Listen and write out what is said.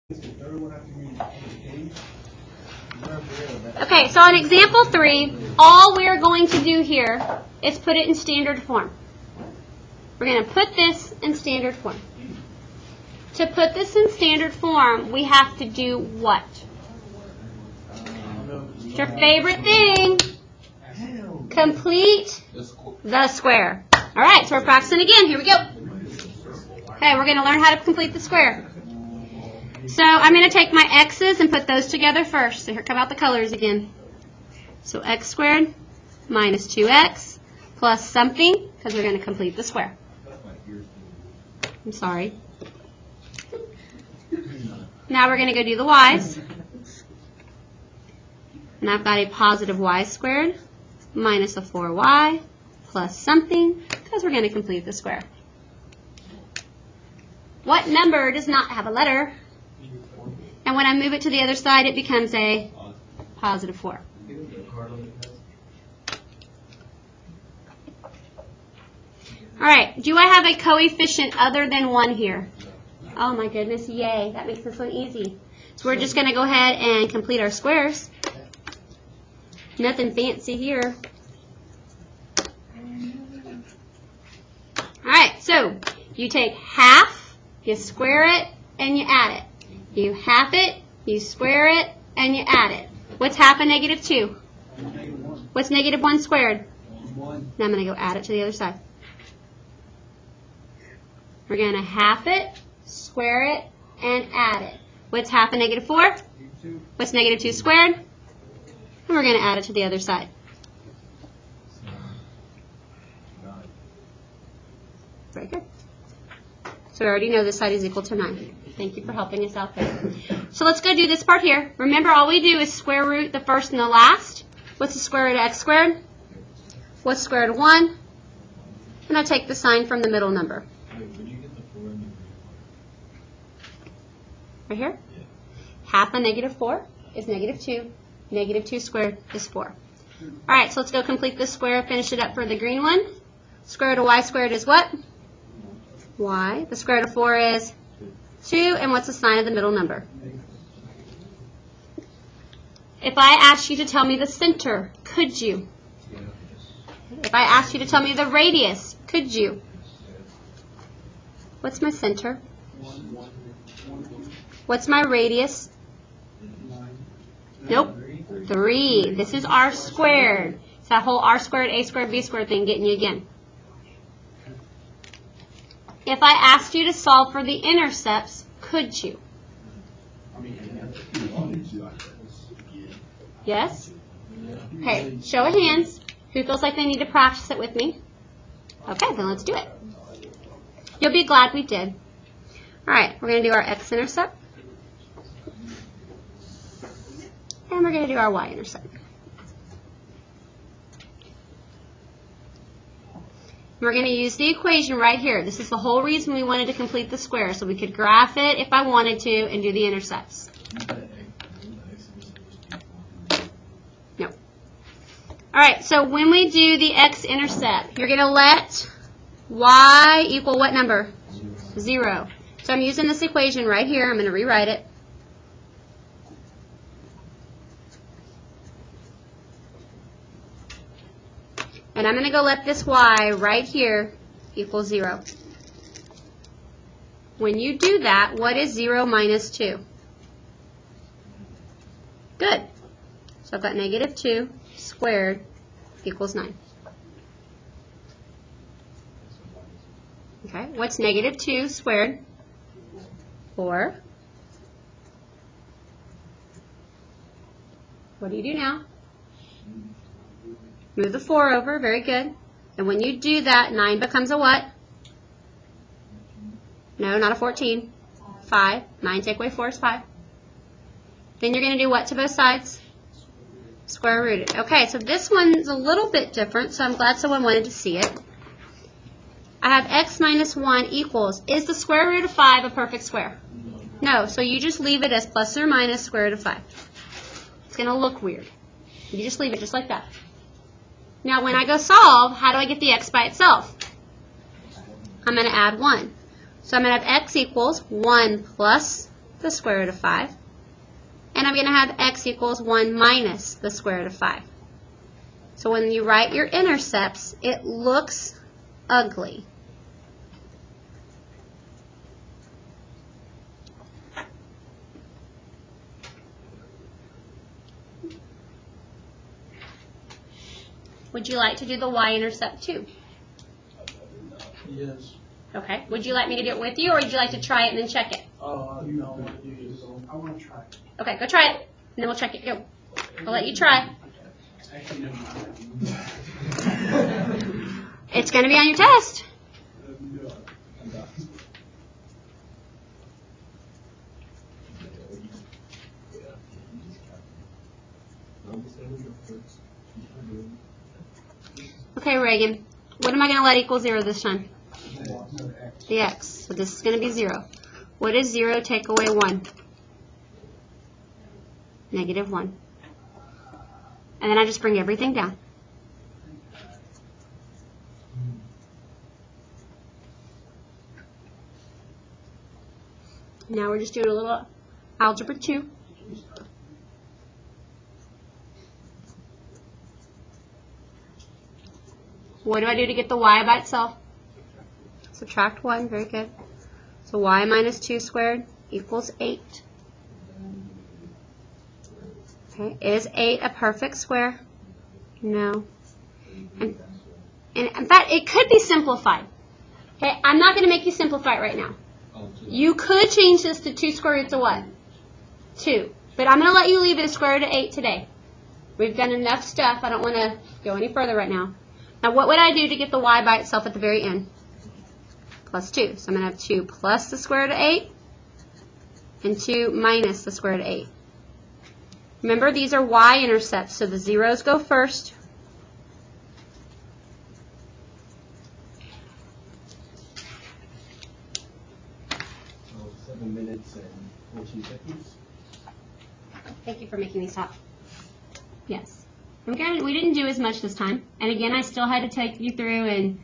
Okay, so on example 3, all we're going to do here is put it in standard form. We're going to put this in standard form. To put this in standard form, we have to do what? It's your favorite thing. Complete the square. All right, so we're practicing again. Here we go. Okay, we're going to learn how to complete the square. So I'm going to take my x's and put those together first. So here come out the colors again. So x squared minus 2x plus something, because we're going to complete the square. I'm sorry. Now we're going to go do the y's. And I've got a positive y squared minus a 4y plus something, because we're going to complete the square. What number does not have a letter? And when I move it to the other side, it becomes a positive 4. All right, do I have a coefficient other than 1 here? Oh my goodness, yay. That makes this one easy. So we're just going to go ahead and complete our squares. Nothing fancy here. All right, so you take half, you square it, and you add it. You half it, you square it, and you add it. What's half of negative 2? What's negative 1 squared? 1. Now I'm going to go add it to the other side. We're going to half it, square it, and add it. What's half of negative 4? What's negative 2 squared? And we're going to add it to the other side. Very good. So we already know this side is equal to 9. Thank you for helping us out there. So let's go do this part here. Remember, all we do is square root the first and the last. What's the square root of x squared? What's the square root of 1? And I take the sign from the middle number. Right here? Half of negative 4 is negative 2. Negative 2 squared is 4. All right, so let's go complete this square. Finish it up for the green one. Square root of y squared is what? Y. The square root of 4 is 2. And what's the sign of the middle number? If I asked you to tell me the center, could you? If I asked you to tell me the radius, could you? What's my center? What's my radius? Nope. 3. This is r squared. It's that whole r squared, a squared, b squared thing getting you again. If I asked you to solve for the intercepts, could you? Yes? Okay, show of hands. Who feels like they need to practice it with me? Okay, then let's do it. You'll be glad we did. All right, we're going to do our x-intercept. And we're going to do our y-intercept. We're going to use the equation right here. This is the whole reason we wanted to complete the square, so we could graph it if I wanted to and do the intercepts. No. All right, so when we do the x-intercept, you're going to let y equal what number? 0. So I'm using this equation right here. I'm going to rewrite it. And I'm going to go let this y right here equal 0. When you do that, what is 0 minus 2? Good. So I've got negative 2 squared equals 9. Okay, what's negative 2 squared? 4. What do you do now? Move the 4 over. Very good. And when you do that, 9 becomes a what? No, not a 14. 5. 9 take away 4 is 5. Then you're going to do what to both sides? Square root it. Okay, so this one's a little bit different, so I'm glad someone wanted to see it. I have x minus 1 equals, is the square root of 5 a perfect square? No, so you just leave it as plus or minus square root of 5. It's going to look weird. You just leave it just like that. Now, when I go solve, how do I get the x by itself? I'm going to add 1. So I'm going to have x equals 1 plus the square root of 5. And I'm going to have x equals 1 minus the square root of 5. So when you write your intercepts, it looks ugly. Would you like to do the y-intercept too? Yes. Okay. Would you like me to do it with you, or would you like to try it and then check it? No, I want to try it. Okay, go try it, and then we'll check it. Go. I'll let you try. Actually, never mind. It's going to be on your test. Okay, Reagan. What am I going to let equal 0 this time? The x. So this is going to be 0. What is 0 take away 1? Negative 1. And then I just bring everything down. Now we're just doing a little algebra 2. What do I do to get the y by itself? Subtract 1. Very good. So y minus 2 squared equals 8. Okay. Is 8 a perfect square? No. And in fact, it could be simplified. Okay. I'm not going to make you simplify it right now. You could change this to 2 square roots of what? 2. But I'm going to let you leave it a square root of 8 today. We've done enough stuff. I don't want to go any further right now. Now, what would I do to get the y by itself at the very end? Plus 2. So I'm going to have 2 plus the square root of 8 and 2 minus the square root of 8. Remember, these are y-intercepts, so the zeros go first. So 7 minutes and 14 seconds. Thank you for making me stop. Yes. We didn't do as much this time. And again, I still had to take you through and